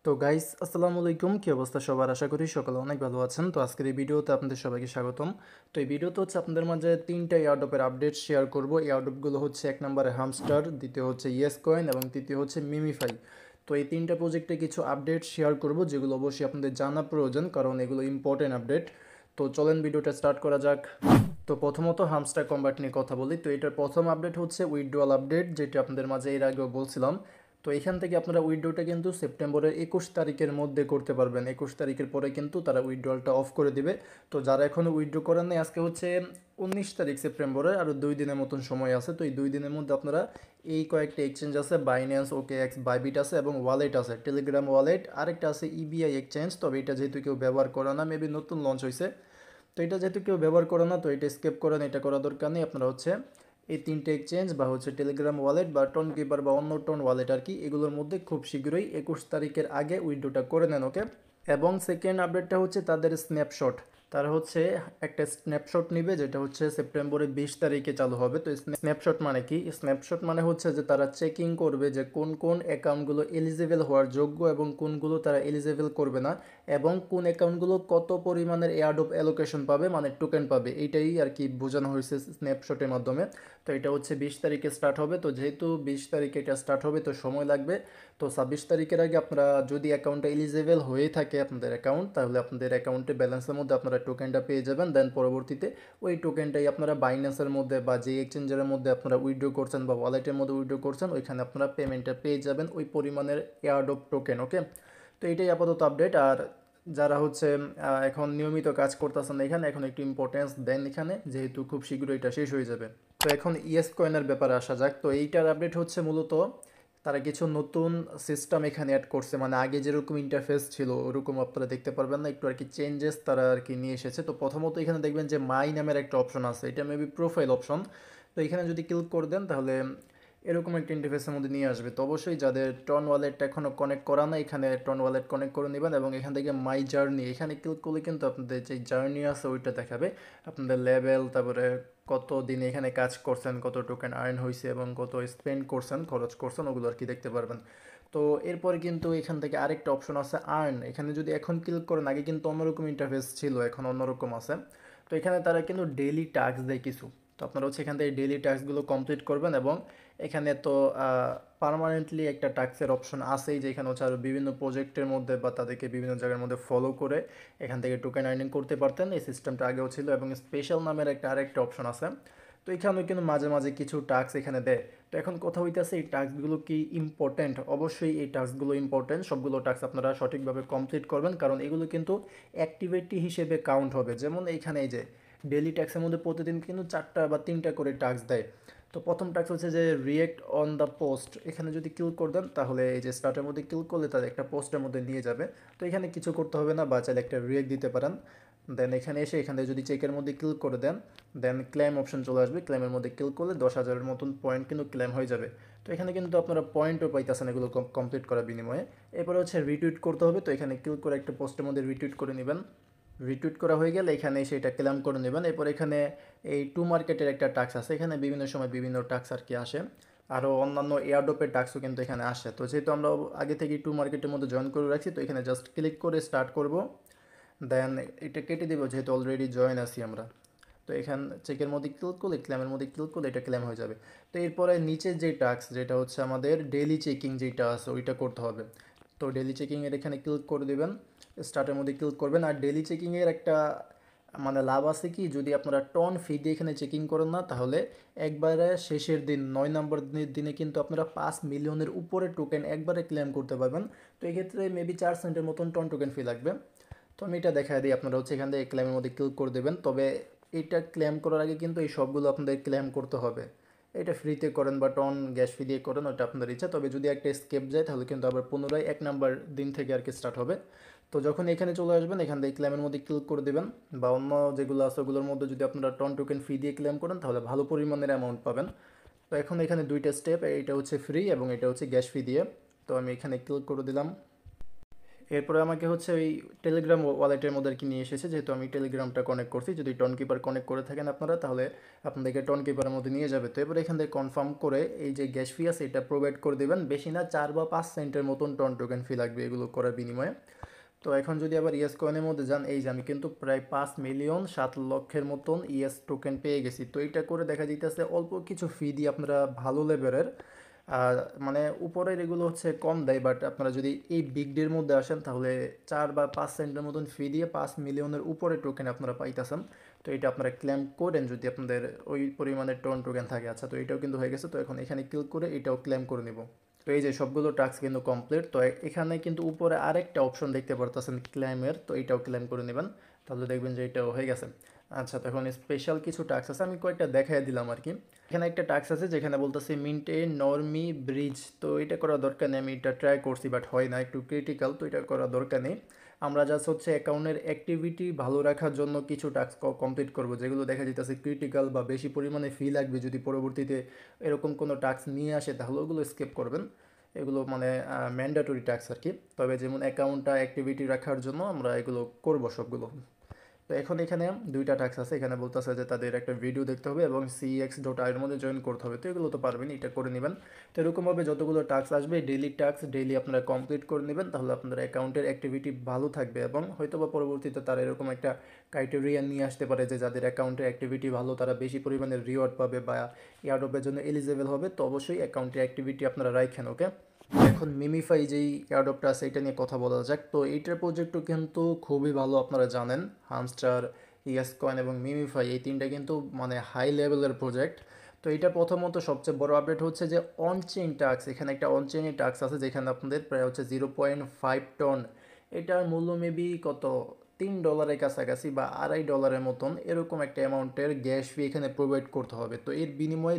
তো গাইস আসসালামু আলাইকুম, কি অবস্থা সবার? আশা করি সকালে অনেক ভালো আছেন। তো আজকের এই ভিডিওতে আপনাদের সবাইকে স্বাগতম। তো এই ভিডিওতে হচ্ছে আপনাদের মাঝে তিনটা এয়ারড্রপের আপডেট শেয়ার করব। এয়ারড্রপগুলো হচ্ছে এক নম্বরে হামস্টার, দ্বিতীয় হচ্ছে ইয়েস কয়েন এবং তৃতীয় হচ্ছে মিমিফাই। তো এই তিনটা প্রজেক্টে কিছু আপডেট শেয়ার করব যেগুলো অবশ্যই আপনাদের জানা প্রয়োজন, কারণ এগুলো ইম্পর্টেন্ট আপডেট। তো চলেন ভিডিওটা স্টার্ট করা যাক। তো প্রথমত হামস্টার কম্বাট নিয়ে কথা বলি। তো এটার প্রথম আপডেট হচ্ছে উইথড্রয়াল আপডেট, যেটা আপনাদের মাঝে এর আগেও বলছিলাম। তো এখান থেকে আপনারা উইথড্রটা কিন্তু সেপ্টেম্বরের 21 তারিখের মধ্যে করতে পারবেন। 21 তারিখের পরে কিন্তু তারা উইথড্রলটা অফ করে দিবে। তো যারা এখনও উইথড্র করেন নাই, আজকে হচ্ছে 19 তারিখ সেপ্টেম্বরের, আরও 2 দিনের মতন সময় আছে। তো এই 2 দিনের মধ্যে আপনারা এই কয়েকটা এক্সচেঞ্জ আছে, বাইন্যান্স, OKX, বাইবিট আছে এবং ওয়ালেট আছে, টেলিগ্রাম ওয়ালেট, আরেকটা আছে ইবিআই এক্সচেঞ্জ। তবে এটা যেহেতু কেউ ব্যবহার করে না, মেবি নতুন লঞ্চ হয়েছে, তো এটা যেহেতু কেউ ব্যবহার করে না, তো এটা স্কেপ করেন, এটা করা দরকার নেই। আপনারা হচ্ছে এই তিনটে এক্সচেঞ্জ বা হচ্ছে টেলিগ্রাম ওয়ালেট বা টোন কিপার বা অন্য টোন ওয়ালেট আর কি, এগুলোর মধ্যে খুব শীঘ্রই 21 তারিখের আগে উইথড্রটা করে নেন, ওকে। এবং সেকেন্ড আপডেটটা হচ্ছে তাদের স্ন্যাপশট। তারা হচ্ছে একটা স্ন্যাপশট নিবে, যেটা হচ্ছে সেপ্টেম্বরের 20 তারিখে চালু হবে। তো স্ন্যাপশট মানে কি? স্ন্যাপশট মানে হচ্ছে যে তারা চেকিং করবে যে কোন কোন অ্যাকাউন্টগুলো এলিজিবল হওয়ার যোগ্য এবং কোনগুলো তারা এলিজিবল করবে না, এবং কোন অ্যাকাউন্টগুলো কত পরিমাণের এয়ারড্রপ অ্যালোকেশন পাবে, মানে টোকেন পাবে, এইটাই আর কি বোঝানো হয়েছে স্ন্যাপশটের মাধ্যমে। তো এটা হচ্ছে 20 তারিখে স্টার্ট হবে। তো যেহেতু 20 তারিখে এটা স্টার্ট হবে, তো সময় লাগবে। তো 26 তারিখের আগে আপনারা যদি অ্যাকাউন্টটা এলিজিবল হয়ে থাকে আপনাদের অ্যাকাউন্ট, তাহলে আপনাদের অ্যাকাউন্টে ব্যালেন্সের মধ্যে আপনারা টোকেনটা পেয়ে যাবেন। দেন পরবর্তীতে ওই টোকেনটাই আপনারা বাইন্যান্সের মধ্যে বা যে এক্সচেঞ্জের মধ্যে আপনারা উইথড্র করছেন বা ওয়ালেটের মধ্যে উইথড্র করছেন, ওইখানে আপনারা পেমেন্টটা পেয়ে যাবেন ওই পরিমাণের এয়ারড্রপ টোকেন, ওকে। তো এটাই আপাতত আপডেট। আর যারা হচ্ছে এখন নিয়মিত কাজ করতেছেন এখানে, এখন একটু ইম্পর্টেন্স দেন এখানে, যেহেতু খুব শীঘ্রই এটা শেষ হয়ে যাবে। তো এখন ইয়েস কয়েনের ব্যাপারে আসা যাক। তো এইটার আপডেট হচ্ছে মূলত তারা কিছু নতুন সিস্টেম এখানে অ্যাড করছে, মানে আগে যেরকম ইন্টারফেস ছিল ওরকম আপনারা দেখতে পারবেন না, একটু আর কি চেঞ্জেস তারা আর কি নিয়ে এসেছে। তো প্রথমত এখানে দেখবেন যে মাই নামের একটা অপশন আছে, এটা মেবি প্রোফাইল অপশন। তো এখানে যদি ক্লিক করে দেন তাহলে এরকম একটা ইন্টারফেসের মধ্যে নিয়ে আসবে। তো অবশ্যই যাদের টন ওয়ালেটটা এখনও কানেক্ট করা না, এখানে টন ওয়ালেট কানেক্ট করে নেবেন এবং এখান থেকে মাই জার্নি এখানে ক্লিক করলে কিন্তু আপনাদের যে জার্নি আছে ওইটা দেখাবে, আপনাদের লেভেল, তারপরে কত দিন এখানে কাজ করছেন, কত টোকেন আর্ন হয়েছে এবং কত স্পেন্ড করছেন, খরচ করছেন, ওগুলো আর কি দেখতে পারবেন। তো এরপরে কিন্তু এখান থেকে আরেকটা অপশন আছে আর্ন, এখানে যদি এখন ক্লিক করেন, আগে কিন্তু অন্যরকম ইন্টারফেস ছিল, এখন অন্যরকম আছে। তো এখানে তারা কিন্তু ডেইলি টাস্ক দেয় কিছু। তো আপনারা হচ্ছে এখান থেকে ডেইলি টাস্কগুলো কমপ্লিট করবেন এবং এখানে তো পার্মানেন্টলি একটা টাস্কের অপশন আছেই, যে এখানে হচ্ছে আরও বিভিন্ন প্রজেক্টের মধ্যে বা তাদেরকে বিভিন্ন জায়গার মধ্যে ফলো করে এখান থেকে টোকেন আর্নিং করতে পারতেন। এই সিস্টেমটা আগেও ছিল এবং স্পেশাল নামের একটা আরেকটা অপশন আছে। তো এখানেও কিন্তু মাঝে মাঝে কিছু টাস্ক এখানে দেয়। তো এখন কথা হইতেছে এই টাস্কগুলো কি ইম্পর্টেন্ট? অবশ্যই এই টাস্কগুলো ইম্পর্টেন্ট, সবগুলো টাস্ক আপনারা সঠিকভাবে কমপ্লিট করবেন, কারণ এগুলো কিন্তু অ্যাক্টিভিটি হিসেবে কাউন্ট হবে। যেমন এইখানে এই যে ডেইলি টাস্কের মধ্যে প্রতিদিন কিন্তু 4টা বা 3টা করে টাস্ক দেয়। তো প্রথম টাস্ক হচ্ছে যে রিয়েক্ট অন দ্য পোস্ট, এখানে যদি ক্লিক করে দেন তাহলে এই যে স্টার্টের মধ্যে ক্লিক করলে তাদের একটা পোস্টের মধ্যে নিয়ে যাবে। তো এখানে কিছু করতে হবে না, বা চাইলে একটা রিয়েক্ট দিতে পারেন। দেন এখানে এসে এখানে যদি চেকের মধ্যে ক্লিক করে দেন, দেন ক্লেম অপশন চলে আসবে। ক্লেমের মধ্যে ক্লিক করলে 10,000-এর মতন পয়েন্ট কিন্তু ক্লেম হয়ে যাবে। তো এখানে কিন্তু আপনারা পয়েন্টও পাইতেছেন এগুলো কমপ্লিট করার বিনিময়ে। এরপরে হচ্ছে রিটুইট করতে হবে। তো এখানে ক্লিক করে একটা পোস্টের মধ্যে রিটুইট করে নেবেন। রিটুইট করা হয়ে গেলে এখানে সেটা ক্লেম করে নেবেন। এরপর এখানে এই টু মার্কেটের একটা টাস্ক আছে, এখানে বিভিন্ন সময় বিভিন্ন টাস্ক আর কি আসে। আরও অন্যান্য এয়ারড্রপের টাস্কও কিন্তু এখানে আসে। তো যেহেতু আমরা আগে থেকে টু মার্কেটের মধ্যে জয়েন করে রাখছি, তো এখানে জাস্ট ক্লিক করে স্টার্ট করব। দেন এটা কেটে দেবো, যেহেতু অলরেডি জয়েন আছি আমরা। তো এখান চেকের মধ্যে ক্লিক করলে, ক্লেমের মধ্যে ক্লিক করলে এটা ক্লেম হয়ে যাবে। তো এরপরে নিচের যে টাস্ক, যেটা হচ্ছে আমাদের ডেইলি চেকিং যেটা আছে ওইটা করতে হবে। তো ডেইলি চেকিংয়ের এখানে ক্লিক করে দেবেন, স্টার্টের মধ্যে ক্লিক করবেন। আর ডেইলি চেকিংয়ের একটা মানে লাভ আছে কি, যদি আপনারা টন ফি দিয়ে এখানে চেকিং করেন না, তাহলে একবারে শেষের দিন 9 নম্বর দিনে কিন্তু আপনারা 5 মিলিয়নের উপরে টোকেন একবারে ক্লেম করতে পারবেন। তো এক্ষেত্রে মেবি 4 সেন্টের মতন টন টোকেন ফি লাগবে। তো আমি এটা দেখা দিই, আপনারা হচ্ছে এখান থেকে ক্লেমের মধ্যে ক্লিক করে দেবেন। তবে এটা ক্লেম করার আগে কিন্তু এই সবগুলো আপনাদের ক্লেম করতে হবে। এটা ফ্রিতে করেন বা টন গ্যাস ফি দিয়ে করেন, ওটা আপনাদের ইচ্ছা। তবে যদি একটা স্কেপ যায় তাহলে কিন্তু আবার পুনরায় 1 নম্বর দিন থেকে আর কি স্টার্ট হবে। তো যখন এখানে চলে আসবেন, এখান থেকে ক্লেমের মধ্যে ক্লিক করে দেবেন, বা অন্য যেগুলো আছে ওগুলোর মধ্যে যদি আপনারা টন টোকেন ফি দিয়ে ক্লেম করেন তাহলে ভালো পরিমাণের অ্যামাউন্ট পাবেন। তো এখন এখানে দুইটা স্টেপ, এটা হচ্ছে ফ্রি এবং এটা হচ্ছে গ্যাস ফি দিয়ে। তো আমি এখানে ক্লিক করে দিলাম। এরপরে আমাকে হচ্ছে ওই টেলিগ্রাম ওয়ালেটের মধ্যে আর কি নিয়ে এসেছে, যেহেতু আমি টেলিগ্রামটা কানেক্ট করছি। যদি টন কিপার কানেক্ট করে থাকেন আপনারা, তাহলে আপনাদেরকে টন কিপারের মধ্যে নিয়ে যাবে। তো এরপরে এখান থেকে কনফার্ম করে এই যে গ্যাস ফি আছে এটা প্রোভাইড করে দেবেন। বেশি না, 4 বা 5 সেন্টের মতন টন টোকেন ফি লাগবে এগুলো করার বিনিময়ে। তো এখন যদি আবার ইএস কয়েনের মধ্যে যান, এই যে আমি কিন্তু প্রায় 5,07,00,000 মতন ইএস টোকেন পেয়ে গেছি। তো এইটা করে দেখা যাইতেছে অল্প কিছু ফি দিয়ে আপনারা ভালো লেভেলের, আর মানে উপরের এগুলো হচ্ছে কম দেয়, বাট আপনারা যদি এই বিগ ডের মধ্যে আসেন তাহলে 4 বা 5 সেন্টের মতন ফি দিয়ে 5 মিলিয়নের উপরে টোকেন আপনারা পাইতেছেন। তো এটা আপনারা ক্লেম করেন যদি আপনাদের ওই পরিমাণের টন টোকেন থাকে। আচ্ছা, তো এটাও কিন্তু হয়ে গেছে। তো এখন এখানে ক্লিক করে এটাও ক্লেম করে নিব। তো এই যে সবগুলো টাস্ক কিন্তু কমপ্লিট। তো এখানে কিন্তু উপরে আরেকটা অপশন দেখতে পারতেছেন ক্লেমের, তো এটাও ক্লেম করে নেবেন, তাহলে দেখবেন যে এটাও হয়ে গেছে। আচ্ছা, তো এখন স্পেশাল কিছু টাস্ক আছে, আমি কয়েকটা দেখাই দিলাম আর কি। এখানে একটা টাস্ক আছে যেখানে বলতেছে মেইনটেইন নরমি ব্রিজ। তো এটা করা দরকার নেই, আমি এটা ট্রাই করছি বাট হয় না, একটু ক্রিটিক্যাল, তো এটা করা দরকার নেই। আমরা জাস্ট হচ্ছে অ্যাকাউন্টের অ্যাক্টিভিটি ভালো রাখার জন্য কিছু টাস্ক কমপ্লিট করব, যেগুলো দেখা যেতেছে ক্রিটিক্যাল বা বেশি পরিমাণে ফি লাগবে। যদি পরবর্তীতে এরকম কোনো টাস্ক নিয়ে আসে তাহলে ওগুলো স্কিপ করবেন। এগুলো মানে ম্যান্ডেটরি টাস্ক আর কি। তবে যেমন অ্যাকাউন্টটা অ্যাক্টিভিটি রাখার জন্য আমরা এগুলো করব সবগুলো। তো এখন এখানে দুইটা টাস্ক আছে, এখানে বলতেছে যে তাদের একটা ভিডিও দেখতে হবে এবং cx.i এর মধ্যে জয়েন করতে হবে। তো এগুলো তো পারবেন, এটা করে নেবেন। তো এরকমভাবে যতগুলো টাস্ক আসবে ডেইলি টাস্ক ডেইলি আপনারা কমপ্লিট করে নেবেন, তাহলে আপনাদের অ্যাকাউন্টের অ্যাক্টিভিটি ভালো থাকবে। এবং হয়তো বা পরবর্তীতে তারা এরকম একটা ক্রাইটেরিয়া নিয়ে আসতে পারে যে যাদের অ্যাকাউন্টের অ্যাক্টিভিটি ভালো তারা বেশি পরিমাণে রিওয়ার্ড পাবে বা এয়ারড্রপের জন্য এলিজেবল হবে। তো অবশ্যই অ্যাকাউন্টের অ্যাক্টিভিটি আপনারা রাখেন, ওকে। এখন মিমিফাই যেই এয়ারড্রপটা আছে এটা নিয়ে কথা বলা যাক। তো এইটার প্রজেক্টও কিন্তু খুবই ভালো, আপনারা জানেন হামস্টার, ইএস কয়েন এবং মিমিফাই এই তিনটা কিন্তু মানে হাই লেভেলের প্রজেক্ট। তো এটা প্রথমত সবচেয়ে বড় আপডেট হচ্ছে যে অনচেইন টাস্ক। এখানে একটা অনচেইন টাস্ক আছে যেখানে আপনাদের প্রায় হচ্ছে 0.5 টন, এটার মূল্য মেবি কত $3 কাছাকাছি বা $2.5 মতন এরকম একটা অ্যামাউন্টের গ্যাস ফি এখানে প্রোভাইড করতে হবে। তো এর বিনিময়ে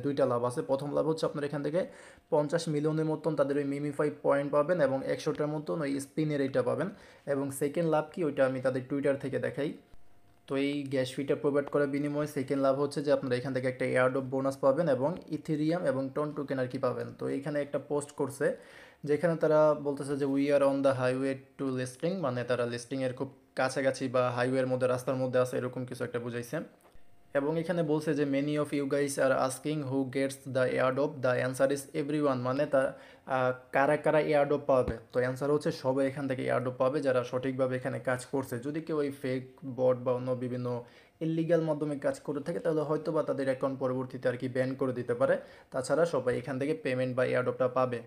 দুইটা লাভ আছে। প্রথম লাভ হচ্ছে আপনার এখান থেকে 50 মিলিয়নের মতন তাদের ওই মিমিফাই পয়েন্ট পাবেন এবং 100টার মতন ওই স্পিনের এইটা পাবেন। এবং সেকেন্ড লাভ কি, ওইটা আমি তাদের টুইটার থেকে দেখাই। তো এই গ্যাস ফিটা প্রোভাইড করার বিনিময়ে সেকেন্ড লাভ হচ্ছে যে আপনারা এখান থেকে একটা এয়ারড্রপ বোনাস পাবেন এবং ইথেরিয়াম এবং টন টোকেন আর কি পাবেন। তো এইখানে একটা পোস্ট করছে যেখানে তারা বলতেছে যে we are on the highway to listing, মানে তারা লিস্টিংয়ের খুব কাছাকাছি বা হাইওয়ের মধ্যে রাস্তার মধ্যে আছে এরকম কিছু একটা বুঝাইছে। এবং এখানে বলছে যে many of you guys are asking who gets the airdrop, the answer is everyone, মানে তা কারা কারা এয়ারড্রপ পাবে। তো অ্যান্সার হচ্ছে সবাই এখান থেকে এয়ারড্রপ পাবে যারা সঠিকভাবে এখানে কাজ করছে। যদি কেউ ওই ফেক বট বা অন্য বিভিন্ন ইলিগাল মাধ্যমে কাজ করে থাকে তাহলে হয়তো বা তাদের অ্যাকাউন্ট পরবর্তীতে আর কি ব্যান করে দিতে পারে। তাছাড়া সবাই এখান থেকে পেমেন্ট বা এয়ারড্রপটা পাবে।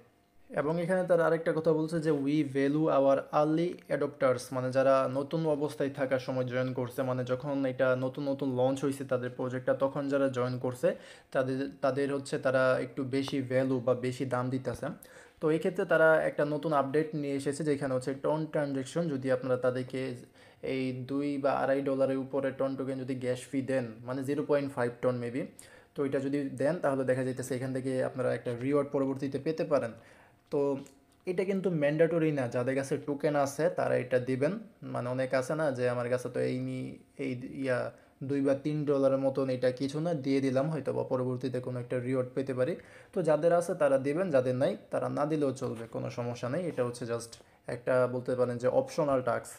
এবং এখানে তার আরেকটা কথা বলছে যে উই ভ্যালু আওয়ার আর্লি অ্যাডপ্টার্স, মানে যারা নতুন অবস্থায় থাকার সময় জয়েন করছে, মানে যখন এটা নতুন নতুন লঞ্চ হয়েছে তাদের প্রজেক্টটা, তখন যারা জয়েন করছে তাদের তাদের হচ্ছে তারা একটু বেশি ভ্যালু বা বেশি দাম দিতেছে। তো এই ক্ষেত্রে তারা একটা নতুন আপডেট নিয়ে এসেছে যেখানে হচ্ছে টন ট্রানজ্যাকশন, যদি আপনারা তাদেরকে এই $2 বা $2.5 উপরে টন টোকেন যদি গ্যাস ফি দেন, মানে 0.5 টন মেবি, তো এটা যদি দেন তাহলে দেখা যাইতেছে এখান থেকে আপনারা একটা রিওয়ার্ড পরবর্তীতে পেতে পারেন। তো এটা কিন্তু ম্যান্ডেটরি না, যাদের কাছে টোকেন আছে তারা এটা দিবেন। মানে অনেক আছে না যে আমার কাছে তো এই ইয়া $2 বা $3 মতন, এটা কিছু না, দিয়ে দিলাম হয়তো বা পরবর্তীতে কোনো একটা রিওয়ার্ড পেতে পারি। তো যাদের আছে তারা দিবেন, যাদের নাই তারা না দিলেও চলবে, কোনো সমস্যা নেই। এটা হচ্ছে জাস্ট একটা বলতে পারেন যে অপশনাল টাস্ক।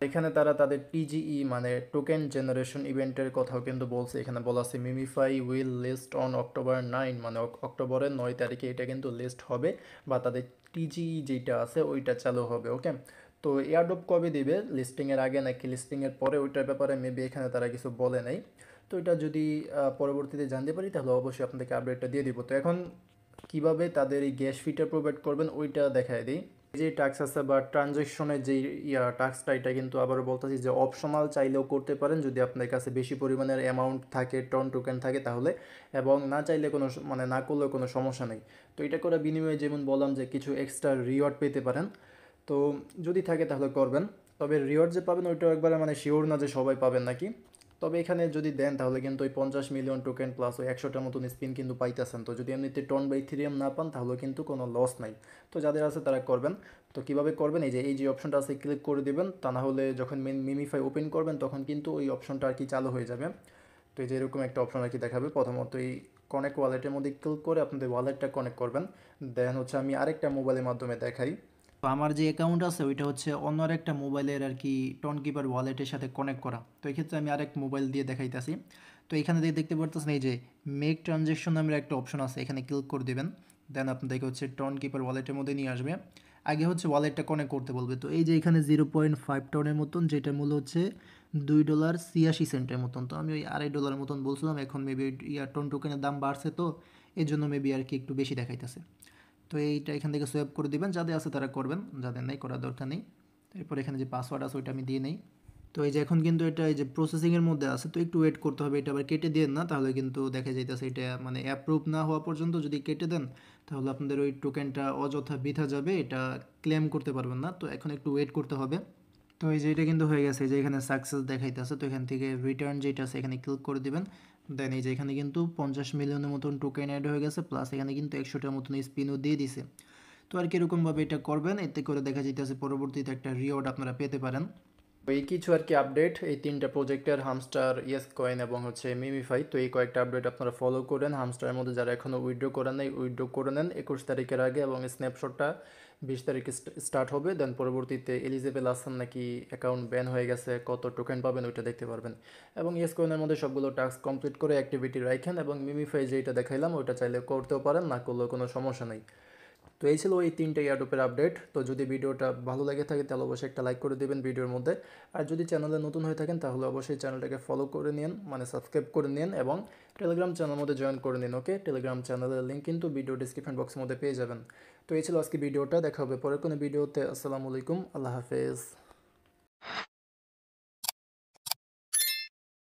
এখানে তারা তাদের টিজিই মানে টোকেন জেনারেশন ইভেন্টের কথাও কিন্তু বলছে। এখানে বলা আছে MemeFi will list on October 9, মানে অক্টোবরের 9 তারিখে এটা কিন্তু লিস্ট হবে বা তাদের টিজিই যেটা আছে ওইটা চালু হবে, ওকে। তো এয়ারড্রপ কবে দিবে, লিস্টিংয়ের আগে নাকি লিস্টিংয়ের পরে, ওইটার ব্যাপারে মেবি এখানে তারা কিছু বলে নাই। তো এটা যদি পরবর্তীতে জানতে পারি তাহলে অবশ্যই আপনাদেরকে আপডেটটা দিয়ে দিব। তো এখন কিভাবে তাদের এই গ্যাস ফিটা প্রোভাইড করবেন ওইটা দেখায় দিই। যে টাস্ক আছে বা ট্রানজ্যাকশনের যে টাস্কটা, এটা কিন্তু আবারও বলতেছি যে অপশনাল, চাইলেও করতে পারেন যদি আপনার কাছে বেশি পরিমাণের অ্যামাউন্ট থাকে, টন টোকেন থাকে তাহলে। এবং না চাইলে কোনো মানে না করলেও কোনো সমস্যা নেই। তো এটা করে বিনিময়ে যেমন বললাম যে কিছু এক্সট্রা রিওয়ার্ড পেতে পারেন। তো যদি থাকে তাহলে করবেন। তবে রিওয়ার্ড যে পাবেন ওইটাও একবারে মানে শিওর না যে সবাই পাবেন নাকি। তবে এখানে যদি দেন তাহলে কিন্তু ওই 50 মিলিয়ন টোকেন প্লাস ওই 100টার মতন স্পিন কিন্তু পাইতেছেন। তো যদি এমনিতে টন বা ইথেরিয়াম না পান তাহলে কিন্তু কোনো লস নাই। তো যাদের আছে তারা করবেন। তো কীভাবে করবেন, এই যে অপশনটা আছে ক্লিক করে দিবেন, তা না হলে যখন মিমিফাই ওপেন করবেন তখন কিন্তু ওই অপশনটা আর কি চালু হয়ে যাবে। তো এই যে এরকম একটা অপশন আর কি দেখাবে। প্রথমত এই কনেক্ট ওয়ালেটের মধ্যে ক্লিক করে আপনাদের ওয়ালেটটা কানেক্ট করবেন। দেন হচ্ছে আমি আরেকটা মোবাইলের মাধ্যমে দেখাই। তো আমার যে অ্যাকাউন্ট আছে ওইটা হচ্ছে অন্য একটা মোবাইলের আর কি টোনকিপার ওয়ালেটের সাথে কানেক্ট করা। তো এই ক্ষেত্রে আমি আরেক মোবাইল দিয়ে দেখাইতেছি। তো এখানে দেখতে পারতেছেন এই যে মেক ট্রানজ্যাকশন নামের একটা অপশন আছে, এখানে ক্লিক করে দিবেন। দেন আপনাদেরকে হচ্ছে টোনকিপার ওয়ালেটের মধ্যে নিয়ে আসবে। আগে হচ্ছে ওয়ালেটটা কানেক্ট করতে বলবে। তো এই যে এখানে 0.5 টনের মতন, যেটার মূল্য হচ্ছে $2.86 মতন। তো আমি ওই $2.5 মতন বলছিলাম, এখন মেবি টোন টোকেনের দাম বাড়ছে, তো এই জন্য মেবি আর কি একটু বেশি দেখাইতেছে। তো এইটা এখান থেকে সোয়াপ করে দিবেন, যাদের আছে তারা করবেন, যাদের নেই করার দরকার নেই। এরপর এখানে যে পাসওয়ার্ড আছে ওইটা আমি দিয়ে নেই। তো এই যে এখন কিন্তু এটা এই যে প্রসেসিংয়ের মধ্যে আছে, তো একটু ওয়েট করতে হবে, এটা আবার কেটে দেন না, তাহলে কিন্তু দেখা যাইতেছে এটা মানে অ্যাপ্রুভ না হওয়া পর্যন্ত যদি কেটে দেন তাহলে আপনাদের ওই টোকেনটা অযথা বৃথা যাবে, এটা ক্লেম করতে পারবেন না। তো এখন একটু ওয়েট করতে হবে। তো এই যে এটা কিন্তু হয়ে গেছে, যে এখানে সাকসেস দেখাইতেছে। তো এখান থেকে রিটার্ন যেটা আছে এখানে ক্লিক করে দিবেন। দেন এই যে এখানে কিন্তু 50 মিলিয়নের মতন টোকেন অ্যাড হয়ে গেছে, প্লাস এখানে কিন্তু 100টার মতন স্পিনও দিয়ে দিছে। তো আর কীরকমভাবে এটা করবেন, এতে করে দেখা যাইতেছে পরবর্তীতে একটা রিওয়ার্ড আপনারা পেতে পারেন। এই কিছু আর কি আপডেট এই তিনটা প্রজেক্টের, হামস্টার, ইয়েস কয়েন এবং হচ্ছে মিমিফাই। তো এই কয়েকটা আপডেট আপনারা ফলো করেন। হামস্টারের মধ্যে যারা এখনও উইথড্র করেন নাই উইথড্র করে নেন 21 তারিখের আগে, এবং স্ন্যাপশটটা 20 তারিখে স্টার্ট হবে। দেন পরবর্তীতে এলিজেবেল আসান নাকি অ্যাকাউন্ট ব্যান হয়ে গেছে, কত টোকেন পাবেন ওইটা দেখতে পারবেন। এবং ইয়েস কয়েনের মধ্যে সবগুলো টাস্ক কমপ্লিট করে অ্যাক্টিভিটি রাখেন, এবং মিমিফাই যেটা দেখাইলাম ওইটা চাইলে করতেও পারেন, না করলেও কোনো সমস্যা নেই। তো এই ছিল এই তিনটে এয়ারড্রপের আপডেট। তো যদি ভিডিওটা ভালো লাগে থাকে তাহলে অবশ্যই একটা লাইক করে দেবেন ভিডিওর মধ্যে। আর যদি চ্যানেলে নতুন হয়ে থাকেন তাহলে অবশ্যই চ্যানেলটাকে ফলো করে নিন, মানে সাবস্ক্রাইব করে নিন, এবং টেলিগ্রাম চ্যানেলের মধ্যে জয়েন করে নিন। ওকে, টেলিগ্রাম চ্যানেলের লিঙ্ক কিন্তু ভিডিও ডিসক্রিপশন বক্সের মধ্যে পেয়ে যাবেন। তো এই ছিল আজকে ভিডিওটা, দেখা হবে পরের কোনো ভিডিওতে। আসসালামু আলাইকুম, আল্লাহ হাফেজ।